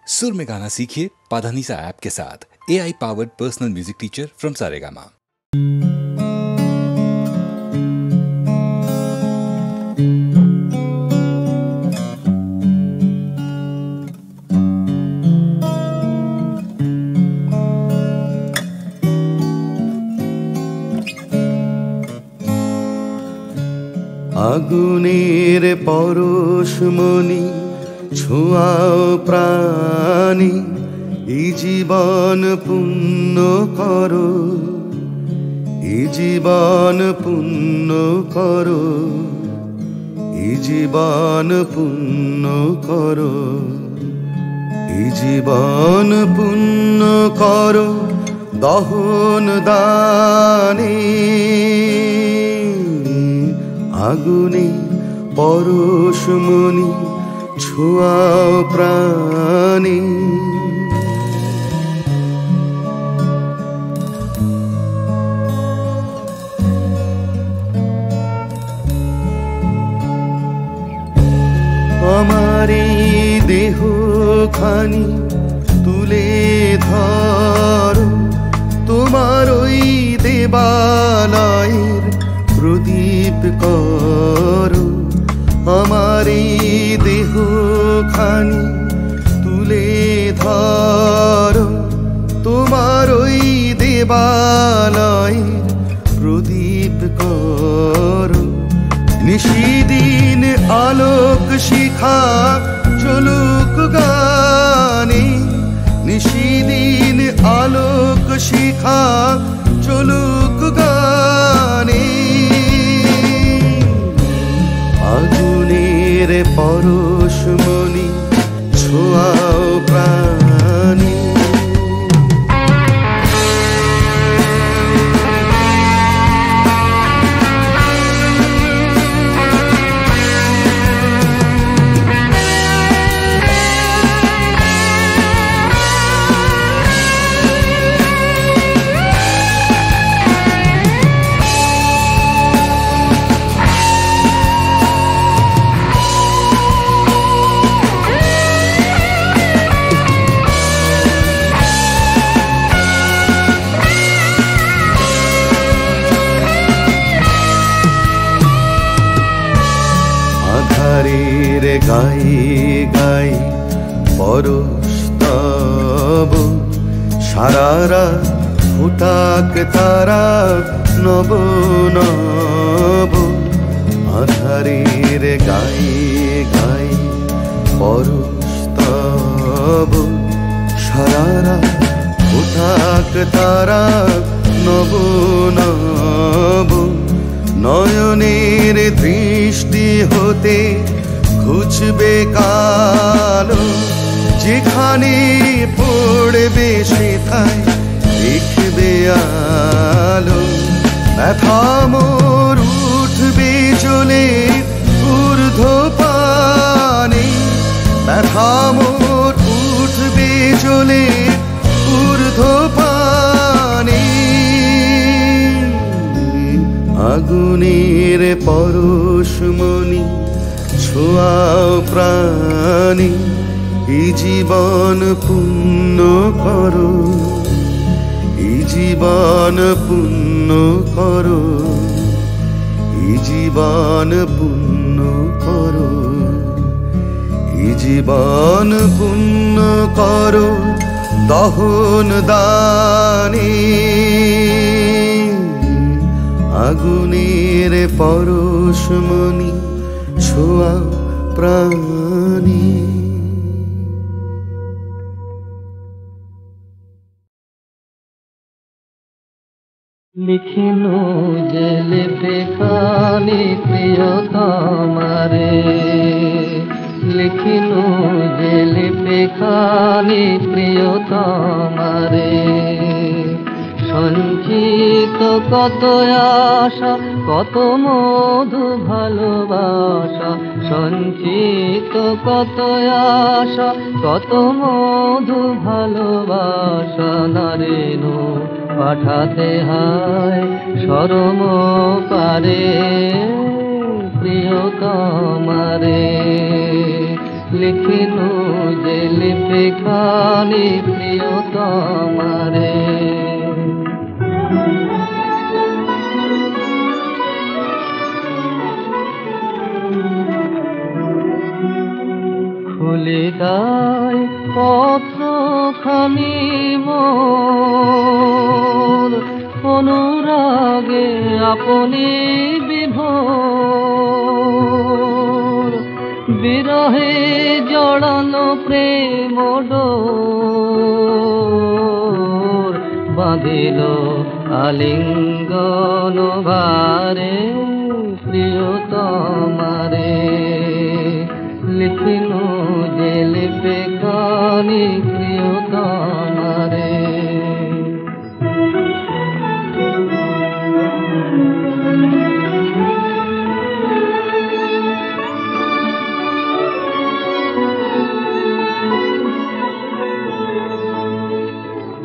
सुर में गाना सीखिए पाधानीसा ऐप के साथ। AI powered personal music teacher from Saregama. আগুনের পরশমণি ছোঁয়াও প্রাণী, এই জীবন পূর্ণ করো, এই জীবন পূর্ণ করো, এই জীবন পূর্ণ করো, এই জীবন পূর্ণ করো দহন দানে। আগুনে পরশমণি ছোঁয়াও প্রাণী, আমার এই দেহখানি তুলে ধরো, তোমার ওই দেবালয়ের প্রদীপ করো। আমার এই দেহখানি তুলে ধরো, তোমার ওই দেবালয়ের প্রদীপ করো। নিশিদিন আলোক শিখা চলুক গানে, নিশিদিন আলোক শিখা চলুক গানে। আগুনের পরশমণি ছোঁয়াও প্রাণী, আধারের গায়ে গায়ে পরশ তব, সারা রাত ফুটাক তারা নব নব। আধারের গায়ে গায়ে পরশ তব, সারা রাত ফুটাক তারা নব নব। নয়নের দৃষ্টি হতে ঘুচবে কালো, যেখানে পড়বে সেথায় দেখবে আলো। ব্যথা মোর উঠবে চলে ঊর্ধ্বপানে, ব্যথা মোর উঠবে চলে ঊর্ধ্বপানে। আগুনের পরশমণি ছোঁয়াও প্রাণী, এই জীবন পূর্ণ করো, এই জীবন পূর্ণ করো, এই জীবন পূর্ণ করো, এই জীবন পূর্ণ করো দহন দানে। আগুনের পরশমণি ছোঁয়া প্রাণী। লিখিনু যে লিপে খানি প্রিয়তমারে, লিখিনু যে লিপে খানি প্রিয়তমারে। সঞ্চিত কত আশা কত মধু ভালোবাসা, সঞ্চিত কত আশা কত মধু ভালোবাসা। নারেনু পাঠাতে হয় শরম পারে প্রিয়তমারে। লিখিনু যে লিপি খানি প্রিয়তমারে। খুলি দাই পত্রখানি মোর, অনুরাগে আপনি বিভোর, বিরহে জড়ানো প্রেম ডোর, বাঁধিল আলিঙ্গন ভারে প্রিয়তমারে। লিখিনু যে লিপি খানি প্রিয়তমারে।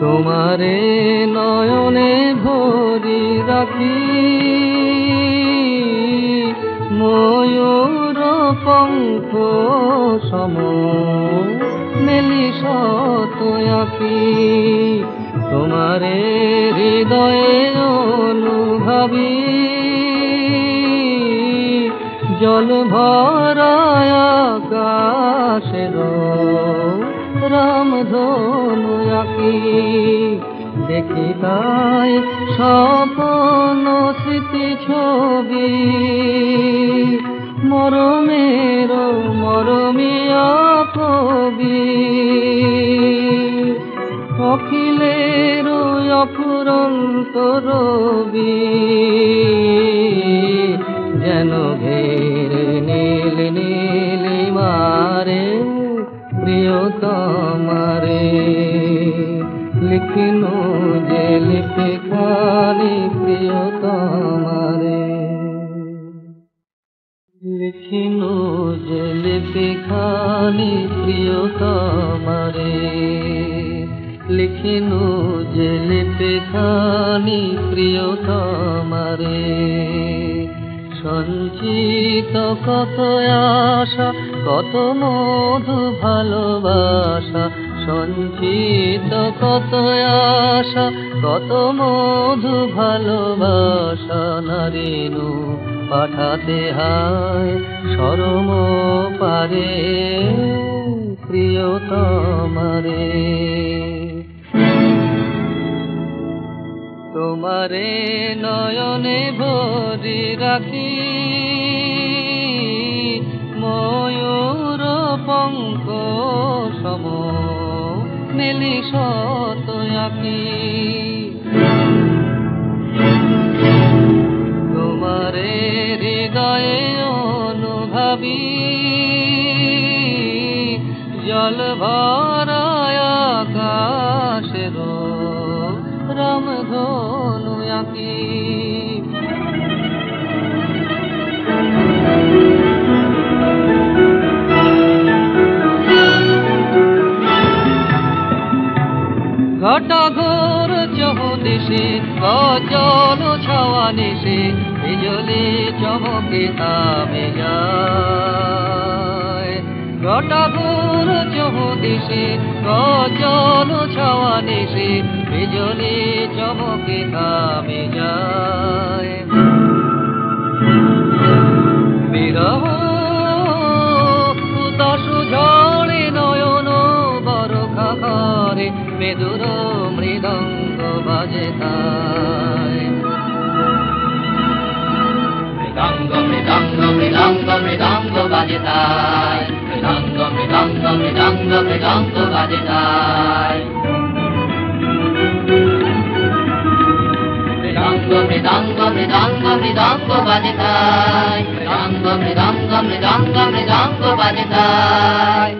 তোমারে নয়নে ভরি রাখি, ময়ূর পঙ্খ সম মেলি শত আঁকি। তোমারে হৃদয়ে অনুভাবি, জল ভরায় আকাশের রামধনু আঁকি। দেখি তাই স্বপ্ন স্মৃতি ছবি, মরমের মরমিয়া কবি, অখিলের অফুরন্ত রবি, যেন ঘেরে নীল নীলিমারে প্রিয়তমারে। লিখিনু যে লিপি খানি প্রিয়তমারে। লিখিনু যে লিপি খানি প্রিয়তমারে। লিখিনু যে লিপি খানি প্রিয়তমারে। সঞ্চিত কত আশা, কত মধু ভালোবাসা, সঞ্চিত কত আশা, কত মধু ভালোবাসা, নারিনু পাঠাতে হায় শরম পারে প্রিয়তমারে। তোমারে নয়নে ভরি রাখি, ময়ূর পঙ্খ সম মেলি শত আঁকি। তোমারে হৃদয়ে অনুভাবি, জল ভরায় আকাশের রামধনু আঁকি। ঘটা ঘোর চৌদিশে গজল ছাওয়া নিশে, বিজলি চমকে থামে যায়। ঘটা ঘোর চৌদিশে গজল ছাওয়া নিশে, বিজলি চমকে থামে যায়। বিরহ উদাসু ঝড়ে নয়ন বরখা ঘরে, মেদুর মৃদঙ্গ বাজে তাই। মৃদঙ্গ মৃদঙ্গ মৃদঙ্গ মৃদঙ্গ বাজে তাই। মৃদঙ্গ মৃদঙ্গ মৃদঙ্গ মৃদঙ্গ বাজে তাই। মৃদঙ্গ মৃদঙ্গ মৃদঙ্গ মৃদঙ্গ বাজে তাই। মৃদঙ্গ মৃদঙ্গ মৃদঙ্গ মৃদঙ্গ বাজে তাই।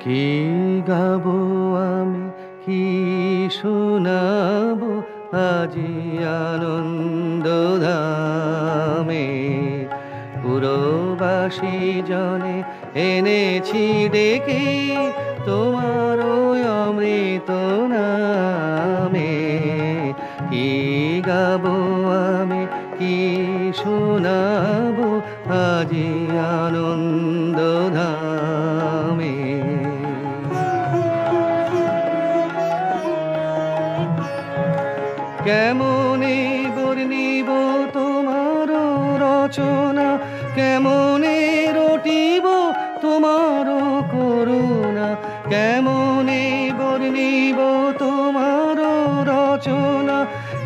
কি গাবো আমি, কি শোনাবো আজি আনন্দ ধামে। দাসী জনে এনেছি ডেকে তোমার ওই অমৃত নামে। কি গাবো আমি, কি শোনাবো আজি আনন্দ ধামে। কেমনে বর্ণিব তোমার রচনা, কেমনে রটিব তোমার করুণা, কেমনে বর্ণিব তোমার রচনা,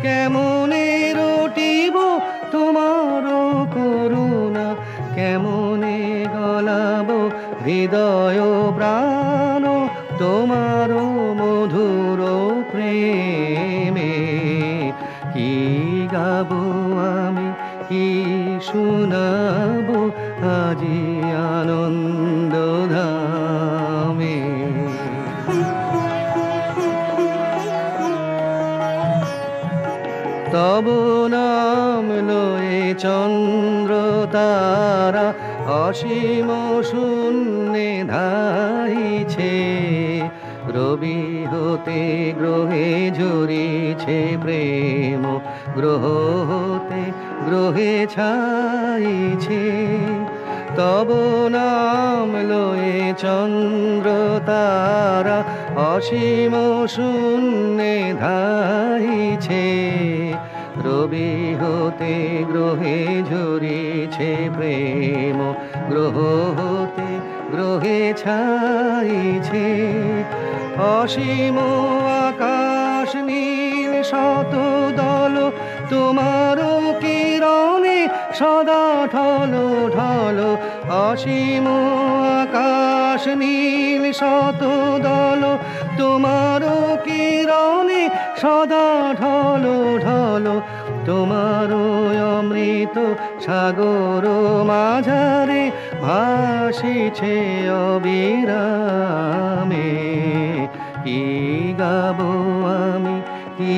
কেমনে রটিব তোমার করুণা, কেমনে গলাব হৃদয় প্রাণ তোমার মধুর প্রেমে। কি গাবো আমি, কি শোনাবো আজি আনন্দ ধামে। তব নাম লয়ে চন্দ্র তারা অসীম শূন্যে ধাইছে, রবি হতে গ্রহে ঝরিছে প্রেম, গ্রহ হতে গ্রহে ছাইছে। তব নাম লয়ে চন্দ্র তারা অসীম শূন্যে ধাইছে, রবি হতে গ্রহে ঝরিছে প্রেম, গ্রহ হতে গ্রহে ছাইছে। অসীম আকাশ নীল শত দল তোমার কিরণে সদা ঢল ঢল, অসীম আকাশ নীল শত দল তোমার কিরণে সদা ঢল ঢল। তোমার অমৃত সাগর মাঝারে ভাসিছে অবিরামে। কি গাবো আমি, কি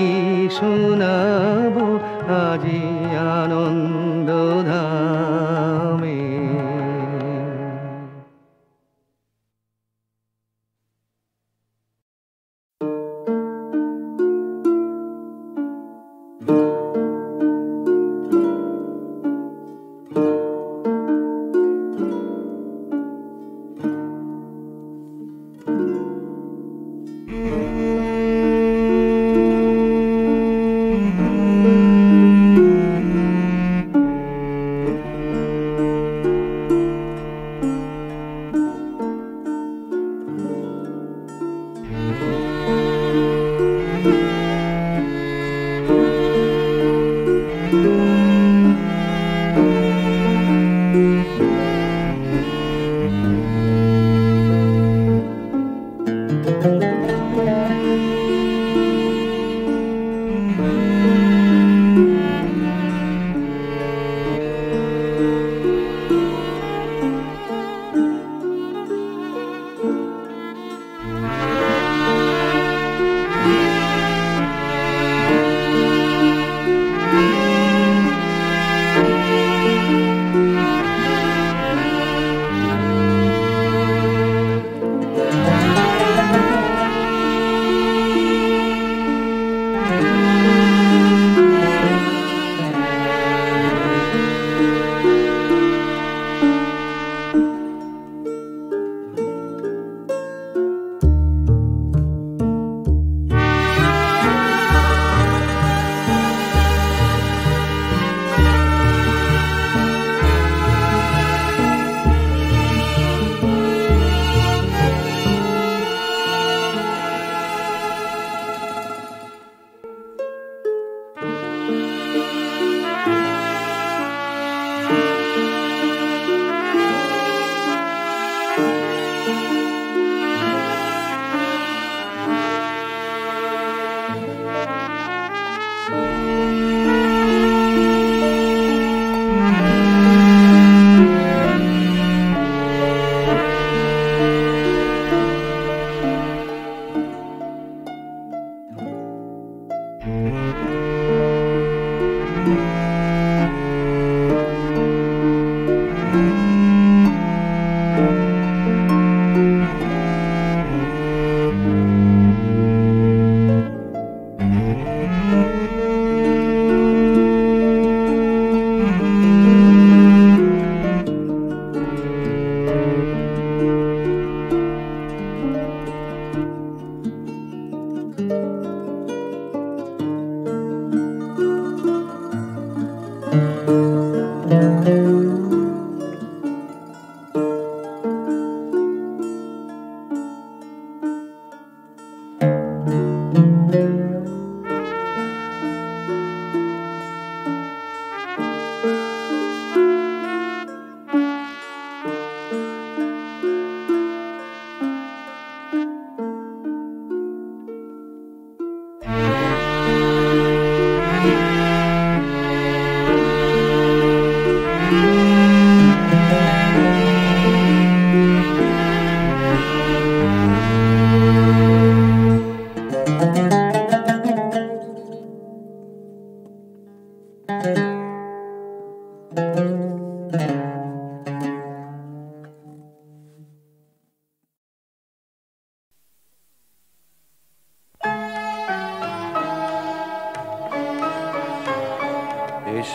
শোনাবো আজি আনন্দ ধামে।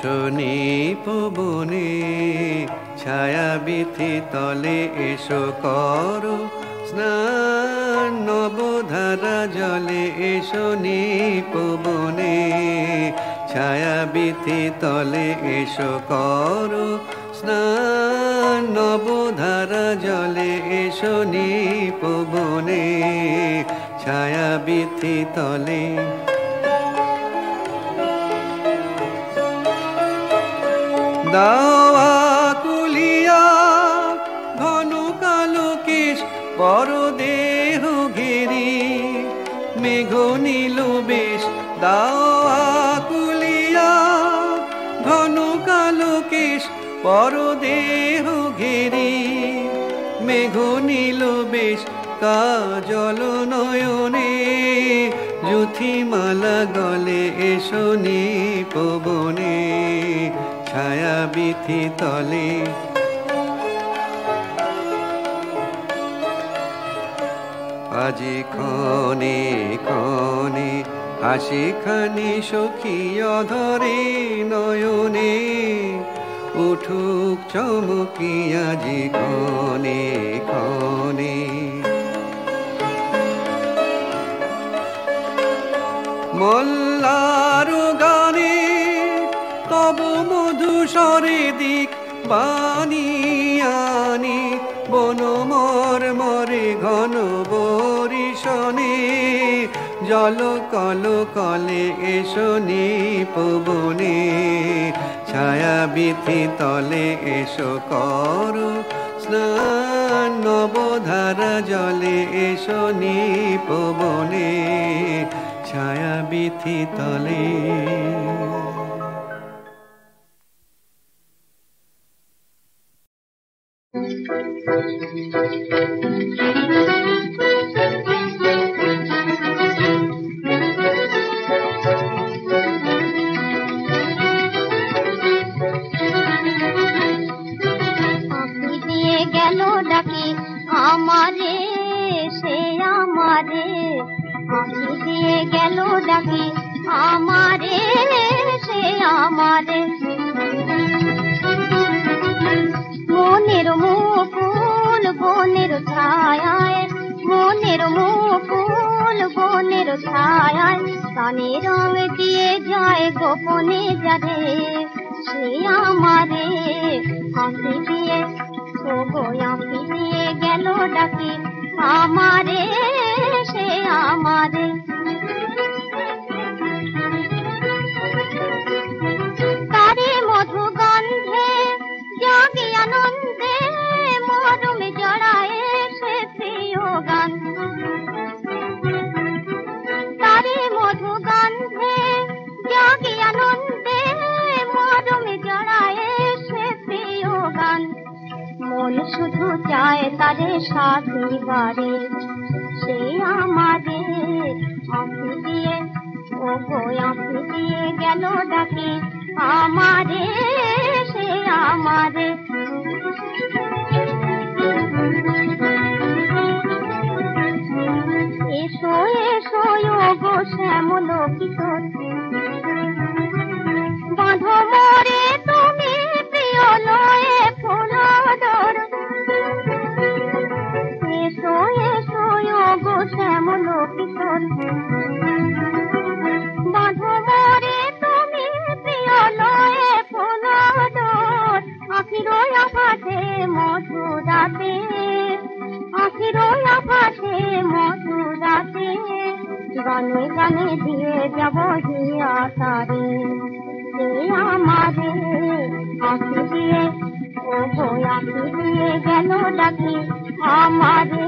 এসো নিপবনে ছায়া বিথি তলে এসো করো স্নান নবধারা জলে এসো নিপবনে ছায়া বিথি তলে এসো করো স্নান নবধারা জলে এসো নিপবনে ছায়া বিথি তলে দাওয়া কুলিয়া ঘন কালো কেশ পরদেহ ঘেরি মেঘ নীল বেশ দাওয়া কুলিয়া ঘন কালো কেশ পরদেহ ঘেরি মেঘ নীল বেশ কাজল নয়নে যুথিমালা গলে এসো নিপবনে ছায়া বিথি তলে আজি ক্ষণে ক্ষণে হাসি খানি সখী অধরে নয়নে উঠুক চমকি আজি ক্ষণে ক্ষণে মল্লার গানে তব মধুস্বরে দিক বানিয়ানি বনমর মরে ঘন বরিশনে জল কল কলে এসো নিপবনে ছায়া বিথি তলে এসো করো স্নান নবধারা জলে এসো নিপবনে ছায়া বিথি তলে আমারে সে আমারে আঁখি দিয়ে গেল ডাকি আমারে সে আমারে মনের মুকুল বনের ছায়ায় মনের মুকুল বনের ছায়ায় কানে রং দিয়ে যায় গোপনে যারে সে আমারে আঁখি দিয়ে ও গো আঁখি দিয়ে গেল ডাকি আমারে সে আমারে তারে মধু গন্ধে জাগি আনন্দে মরমে জড়ায় সে প্রিয় গান তারে মধু গন্ধে জাগি আনন্দে মরমে জড়ায় সে প্রিয় গান মন শুধু চায় তারে সাথী বারে সে আমারে আঁখি দিয়ে ও গো আঁখি দিয়ে গেল ডাকি আমারে সে আমারে এসো এসো ও গো শ্যামল কিশোর বাঁধো মোরে তুমি প্রিয় লয়ে ফুলদর এসো এসো ও গো শ্যামল কিশোর বাঁধো মোরে তুমি প্রিয় লয়ে ফুলদর আখিরো আকাশে মধুরাতে আখিরো আকাশে মধুরাতে গানে গানে দিয়ে যাব হিয়া তারে সে আমারে আঁখি দিয়ে ও গো আঁখি দিয়ে গেল ডাকি আমারে